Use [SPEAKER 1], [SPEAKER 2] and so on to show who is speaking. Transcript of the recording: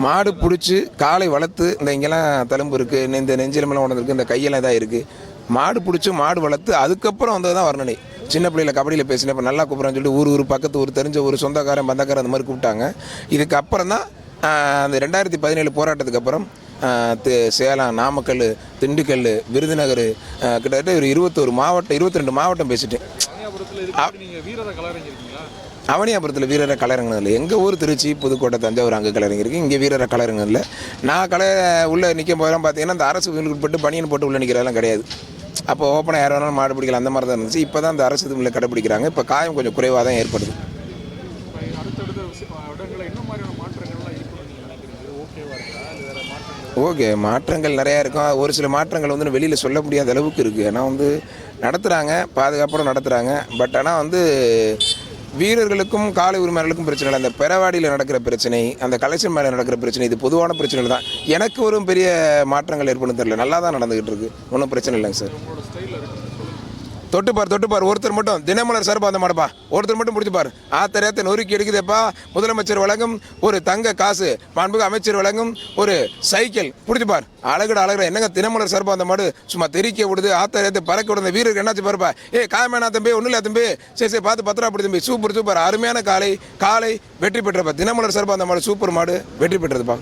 [SPEAKER 1] மாடு பிடிச்சி காலை வளர்த்து இந்த இங்கெல்லாம் தழும்பு இருக்குது, இந்த நெஞ்சிலமெல்லாம் உணர்ந்துருக்கு, இந்த கையெல்லாம் இதாக இருக்குது. மாடு பிடிச்சி மாடு வளர்த்து அதுக்கப்புறம் வந்தது தான் வர்ணனை. சின்ன பிள்ளையில் கபடியில் பேசினேன், இப்போ நல்லா கூப்பிட்றான்னு சொல்லிட்டு ஊர் பக்கத்து ஊர் தெரிஞ்ச ஒரு சொந்தக்காரன் பந்தக்காரன் அந்த மாதிரி கூப்பிட்டாங்க. இதுக்கப்புறம் தான் அந்த 2017 போராட்டத்துக்கு அப்புறம் சேலம், நாமக்கல், திண்டுக்கல், விருதுநகர், கிட்டத்தட்ட ஒரு 22 மாவட்டம் பேசிட்டேன். அவனியாபுரத்தில் வீரரை கலரங்க இல்லை. எங்கள் ஊர் திருச்சி, புதுக்கோட்டை, தஞ்சாவூர் அங்கே கலரங்கிருக்கு. இங்கே வீரரை கலரங்க இல்லை. நான் உள்ளே நிற்கும் போதெல்லாம் பார்த்தீங்கன்னா அந்த அரசு உட்பட்டு பனியன் போட்டு உள்ளே நிற்கிறதெல்லாம் கிடையாது. அப்போ ஓப்பனாக யார் வேணாலும் மாடு பிடிக்கலாம், அந்த மாதிரி தான் இருந்துச்சு. இப்போ தான் அந்த அரசு இதுல கடைப்பிடிக்கிறாங்க. இப்போ காயம் கொஞ்சம் குறைவாக தான் ஏற்படுது. ஓகே, மாற்றங்கள் நிறையா இருக்கும். ஒரு சில மாற்றங்கள் வந்து வெளியில் சொல்ல முடியாத அளவுக்கு இருக்குது. ஏன்னா நடத்துகிறாங்க, பாதுகாப்போடு நடத்துகிறாங்க. பட் ஆனால் வீரர்களுக்கும் காலை உரிமையாளர்களுக்கும் பிரச்சனை இல்லை. அந்த பெறவாடியில் நடக்கிற பிரச்சனை, அந்த கலெக்ஷன் மேலே நடக்கிற பிரச்சனை, இது பொதுவான பிரச்சனை தான். எனக்கு ஒரு பெரிய மாற்றங்கள் ஏற்படும் தெரியல. நல்லா தான் நடந்துகிட்டு இருக்கு, ஒன்றும் பிரச்சனை இல்லைங்க சார். தொட்டுப்பார் ஒருத்தர் மட்டும் தினமலர் சார்பா அந்த மாடப்பா ஒருத்தர் மட்டும் பிடிச்சிப்பார். ஆத்தரத்தை நொறுக்கி எடுக்குதேப்பா. முதலமைச்சர் வழங்கும் ஒரு தங்க காசு, மாண்புமிகு அமைச்சர் வழங்கும் ஒரு சைக்கிள், பிடிச்சிப்பார். அழகுடா என்னங்க தினமலர் சார்பா அந்த மாடு சும்மா தெரிக்க விடுது, ஆத்தரத்தை பறக்க விடுந்த வீரருக்கு என்னாச்சு பாருப்பா. காயமேனா தம்பி, ஒன்றும் இல்லை தம்பி, சரி பார்த்து பத்திரா அப்படி தம்பி. சூப்பர் அருமையான காலை வெற்றி பெற்றப்பா. தினமலர் சார்பா அந்த மாடு சூப்பர் மாடு வெற்றி பெற்றதுப்பா.